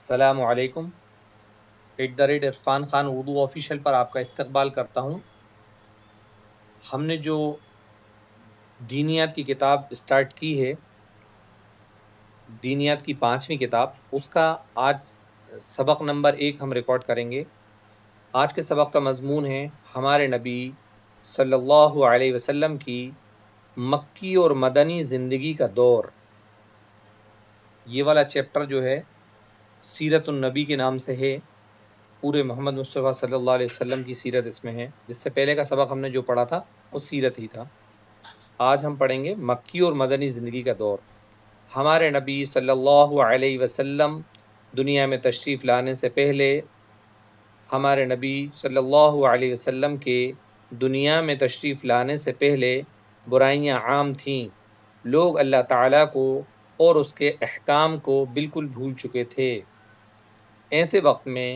السلام علیکم۔ عرفان خان اردو آفیشیل پر آپ کا استقبال کرتا ہوں۔ ہم نے جو دینیات کی کتاب اسٹارٹ کی ہے، دینیات کی 5ویں کتاب، اس کا آج سبق نمبر 1 ہم ریکارڈ کریں گے۔ آج کے سبق کا مضمون ہے ہمارے نبی صلی اللہ علیہ وسلم کی مکی اور مدنی زندگی کا دور۔ یہ والا چیپٹر جو ہے سیرت النبی کے نام سے ہے، پورے محمد مصطفیٰ صلی اللہ علیہ وسلم کی سیرت اس میں ہے۔ جس سے پہلے کا سبق ہم نے جو پڑھا تھا وہ سیرت ہی تھا۔ آج ہم پڑھیں گے مکی اور مدنی زندگی کا دور۔ ہمارے نبی صلی اللہ علیہ وسلم دنیا میں تشریف لانے سے پہلے، ہمارے نبی صلی اللہ علیہ وسلم کے دنیا میں تشریف لانے سے پہلے برائیاں عام تھیں۔ لوگ اللہ تعالیٰ کو اور اس کے احکام کو بالکل بھول چکے تھے۔ ایسے وقت میں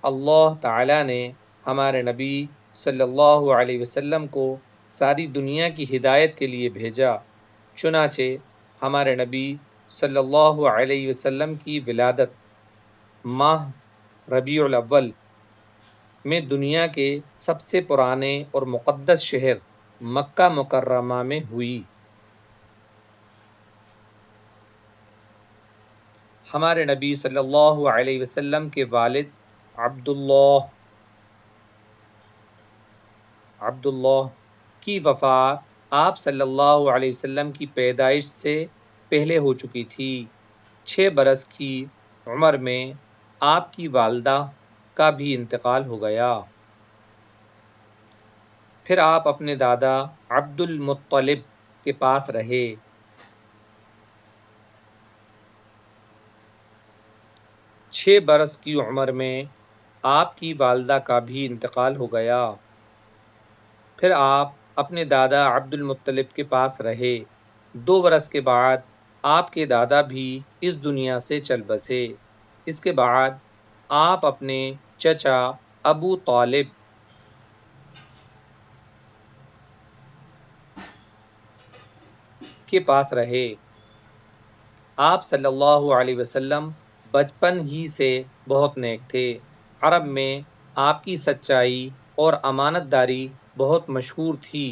اللہ تعالیٰ نے ہمارے نبی صلی اللہ علیہ وسلم کو ساری دنیا کی ہدایت کے لیے بھیجا۔ چنانچہ ہمارے نبی صلی اللہ علیہ وسلم کی ولادت ماہ ربیع الاول میں دنیا کے سب سے پرانے اور مقدس شہر مکہ مکرمہ میں ہوئی۔ ہمارے نبی صلی اللہ علیہ وسلم کے والد عبداللہ کی وفات آپ صلی اللہ علیہ وسلم کی پیدائش سے پہلے ہو چکی تھی۔ 6 برس کی عمر میں آپ کی والدہ کا بھی انتقال ہو گیا۔ پھر آپ اپنے دادا عبد المطلب کے پاس رہے۔ 6 برس کی عمر میں آپ کی والدہ کا بھی انتقال ہو گیا۔ پھر آپ اپنے دادا عبد المطلب کے پاس رہے۔ 2 برس کے بعد آپ کے دادا بھی اس دنیا سے چل بسے۔ اس کے بعد آپ اپنے چچا ابو طالب کے پاس رہے۔ آپ صلی اللہ علیہ وسلم بچپن ہی سے بہت نیک تھے۔ عرب میں آپ کی سچائی اور امانت داری بہت مشہور تھی۔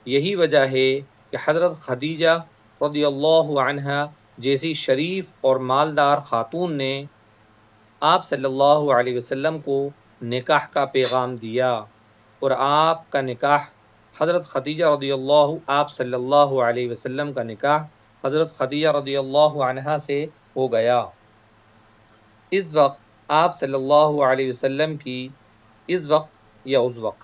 یہی وجہ ہے کہ حضرت خدیجہ رضی اللہ عنہا جیسی شریف اور مالدار خاتون نے آپ صلی اللہ علیہ وسلم کو نکاح کا پیغام دیا، اور آپ کا نکاح حضرت خدیجہ رضی اللہ آپ صلی اللہ علیہ وسلم کا نکاح حضرت خدیجہ رضی اللہ عنہا سے ہو گیا۔ اس وقت آپ صلی اللہ علیہ وسلم کی اس وقت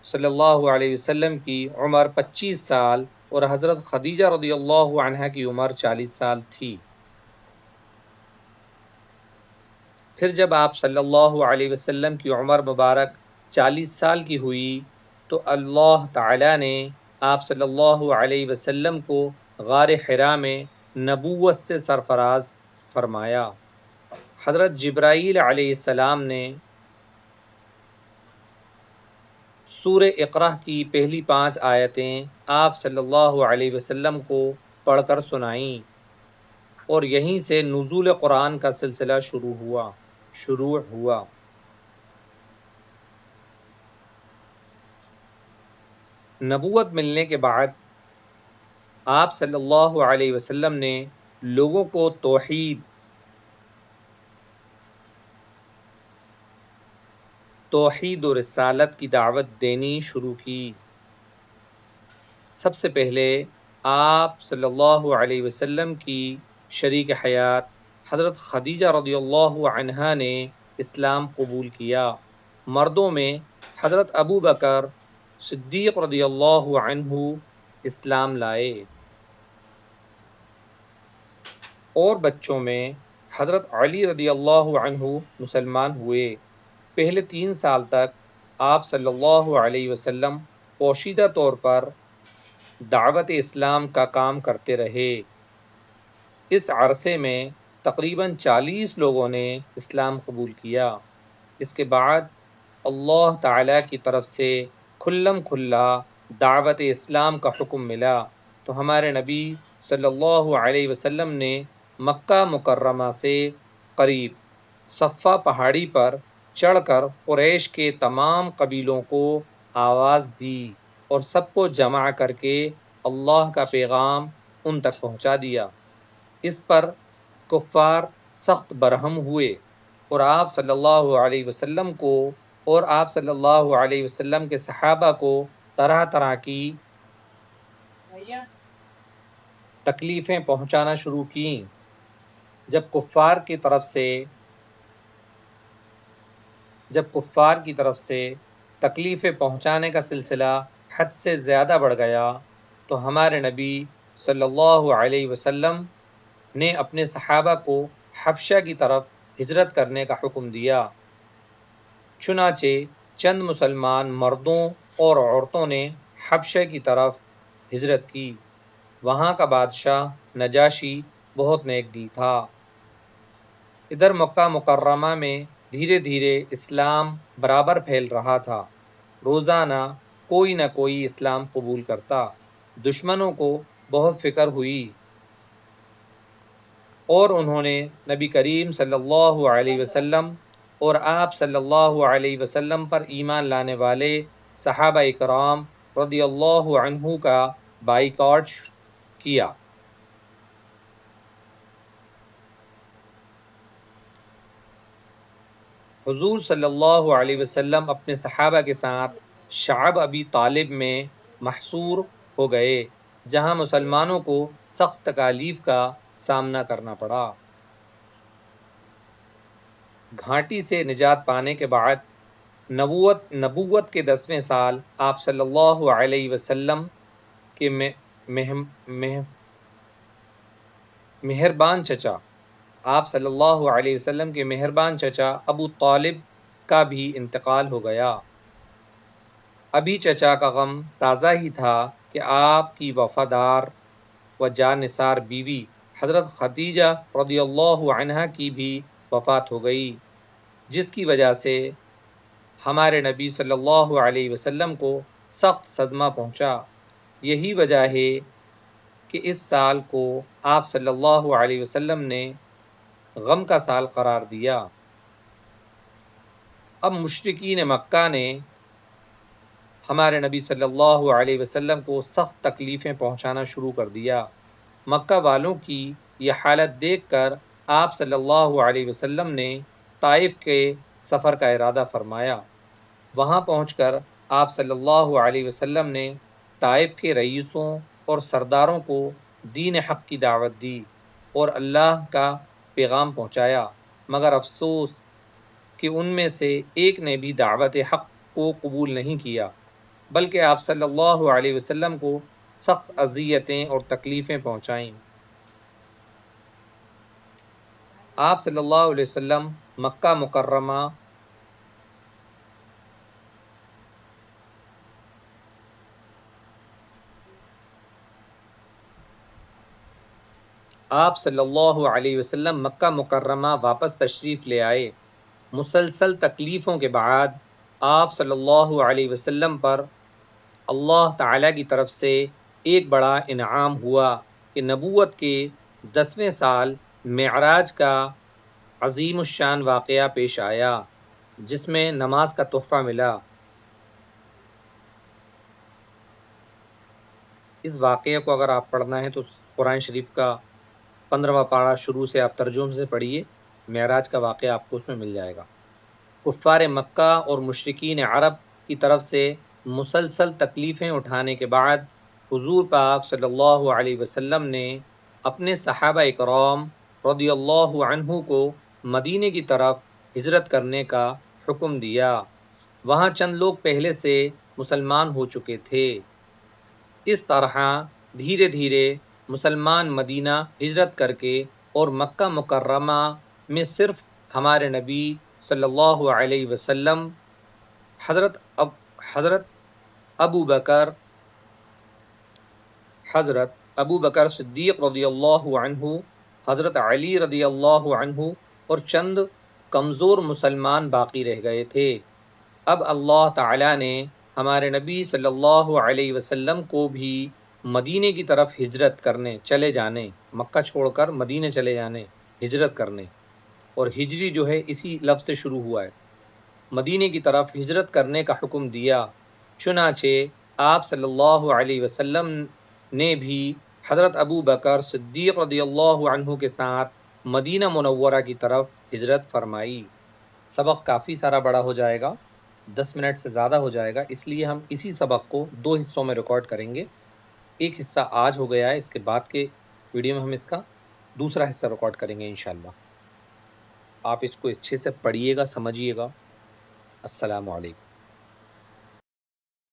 صلی اللہ علیہ وسلم کی عمر 25 سال اور حضرت خدیجہ رضی اللہ عنہا کی عمر 40 سال تھی۔ پھر جب آپ صلی اللہ علیہ وسلم کی عمر مبارک 40 سال کی ہوئی تو اللہ تعالیٰ نے آپ صلی اللہ علیہ وسلم کو غار حرا میں نبوت سے سرفراز فرمایا۔ حضرت جبرائیل علیہ السلام نے سورہ اقرا کی پہلی 5 آیتیں آپ صلی اللہ علیہ وسلم کو پڑھ کر سنائیں، اور یہیں سے نزول قرآن کا سلسلہ شروع ہوا۔ نبوت ملنے کے بعد آپ صلی اللہ علیہ وسلم نے لوگوں کو توحید و رسالت کی دعوت دینی شروع کی۔ سب سے پہلے آپ صلی اللہ علیہ وسلم کی شریک حیات حضرت خدیجہ رضی اللہ عنہا نے اسلام قبول کیا۔ مردوں میں حضرت ابو بکر صدیق رضی اللہ عنہ اسلام لائے، اور بچوں میں حضرت علی رضی اللہ عنہ مسلمان ہوئے۔ پہلے 3 سال تک آپ صلی اللہ علیہ وسلم پوشیدہ طور پر دعوت اسلام کا کام کرتے رہے۔ اس عرصے میں تقریباً 40 لوگوں نے اسلام قبول کیا۔ اس کے بعد اللہ تعالیٰ کی طرف سے کھلم کھلا دعوت اسلام کا حکم ملا، تو ہمارے نبی صلی اللہ علیہ وسلم نے مکہ مکرمہ سے قریب صفا پہاڑی پر چڑھ کر قریش کے تمام قبیلوں کو آواز دی اور سب کو جمع کر کے اللہ کا پیغام ان تک پہنچا دیا۔ اس پر کفار سخت برہم ہوئے اور آپ صلی اللہ علیہ وسلم کو اور آپ صلی اللہ علیہ وسلم کے صحابہ کو طرح طرح کی تکلیفیں پہنچانا شروع کیں۔ جب کفار کی طرف سے تکلیفیں پہنچانے کا سلسلہ حد سے زیادہ بڑھ گیا تو ہمارے نبی صلی اللہ علیہ وسلم نے اپنے صحابہ کو حبشہ کی طرف ہجرت کرنے کا حکم دیا۔ چنانچہ چند مسلمان مردوں اور عورتوں نے حبشہ کی طرف ہجرت کی۔ وہاں کا بادشاہ نجاشی بہت نیک دل تھا۔ ادھر مکہ مکرمہ میں دھیرے دھیرے اسلام برابر پھیل رہا تھا۔ روزانہ کوئی نہ کوئی اسلام قبول کرتا۔ دشمنوں کو بہت فکر ہوئی اور انہوں نے نبی کریم صلی اللہ علیہ وسلم اور آپ صلی اللہ علیہ وسلم پر ایمان لانے والے صحابہ کرام رضی اللہ عنہ کا بائیکاٹ کیا۔ حضور صلی اللہ علیہ وسلم اپنے صحابہ کے ساتھ شعب ابی طالب میں محصور ہو گئے، جہاں مسلمانوں کو سخت تکالیف کا سامنا کرنا پڑا۔ گھاٹی سے نجات پانے کے بعد نبوت کے 10ویں سال آپ صلی اللہ علیہ وسلم کے مہربان چچا آپ صلی اللہ علیہ وسلم کے مہربان چچا ابو طالب کا بھی انتقال ہو گیا۔ ابھی چچا کا غم تازہ ہی تھا کہ آپ کی وفادار و جانثار بیوی حضرت خدیجہ رضی اللہ عنہا کی بھی وفات ہو گئی، جس کی وجہ سے ہمارے نبی صلی اللہ علیہ وسلم کو سخت صدمہ پہنچا۔ یہی وجہ ہے کہ اس سال کو آپ صلی اللہ علیہ وسلم نے غم کا سال قرار دیا۔ اب مشرکین مکہ نے ہمارے نبی صلی اللہ علیہ وسلم کو سخت تکلیفیں پہنچانا شروع کر دیا۔ مکہ والوں کی یہ حالت دیکھ کر آپ صلی اللہ علیہ وسلم نے طائف کے سفر کا ارادہ فرمایا۔ وہاں پہنچ کر آپ صلی اللہ علیہ وسلم نے طائف کے رئیسوں اور سرداروں کو دین حق کی دعوت دی اور اللہ کا پیغام پہنچایا، مگر افسوس کہ ان میں سے ایک نے بھی دعوت حق کو قبول نہیں کیا، بلکہ آپ صلی اللہ علیہ وسلم کو سخت اذیتیں اور تکلیفیں پہنچائیں۔ آپ صلی اللہ علیہ وسلم مکہ مکرمہ آپ صلی اللہ علیہ وسلم مکہ مکرمہ واپس تشریف لے آئے۔ مسلسل تکلیفوں کے بعد آپ صلی اللہ علیہ وسلم پر اللہ تعالیٰ کی طرف سے ایک بڑا انعام ہوا کہ نبوت کے 10ویں سال معراج کا عظیم الشان واقعہ پیش آیا، جس میں نماز کا تحفہ ملا۔ اس واقعے کو اگر آپ پڑھنا ہے تو قرآن شریف کا 15واں پارہ شروع سے آپ ترجمے سے پڑھیے، معراج کا واقعہ آپ کو اس میں مل جائے گا۔ کفار مکہ اور مشرکین عرب کی طرف سے مسلسل تکلیفیں اٹھانے کے بعد حضور پاک صلی اللہ علیہ وسلم نے اپنے صحابہ کرام رضی اللہ عنہ کو مدینے کی طرف ہجرت کرنے کا حکم دیا۔ وہاں چند لوگ پہلے سے مسلمان ہو چکے تھے۔ اس طرح دھیرے دھیرے مسلمان مدینہ ہجرت کر کے اور مکہ مکرمہ میں صرف ہمارے نبی صلی اللہ علیہ وسلم، حضرت ابو بکر صدیق رضی اللہ عنہ، حضرت علی رضی اللہ عنہ اور چند کمزور مسلمان باقی رہ گئے تھے۔ اب اللہ تعالیٰ نے ہمارے نبی صلی اللہ علیہ وسلم کو بھی مدینے کی طرف ہجرت کرنے چلے جانے، مکہ چھوڑ کر مدینے چلے جانے، ہجرت کرنے، اور ہجری جو ہے اسی لفظ سے شروع ہوا ہے، مدینے کی طرف ہجرت کرنے کا حکم دیا۔ چنانچہ آپ صلی اللہ علیہ وسلم نے بھی حضرت ابو بکر صدیق رضی اللہ عنہ کے ساتھ مدینہ منورہ کی طرف ہجرت فرمائی۔ سبق کافی سارا بڑا ہو جائے گا، 10 منٹ سے زیادہ ہو جائے گا، اس لیے ہم اسی سبق کو 2 حصوں میں ریکارڈ کریں گے۔ ایک حصہ آج ہو گیا ہے، اس کے بعد کے ویڈیو میں ہم اس کا دوسرا حصہ ریکارڈ کریں گے انشاءاللہ۔ آپ اس کو اچھے سے پڑھیے گا، سمجھیے گا۔ السلام علیکم۔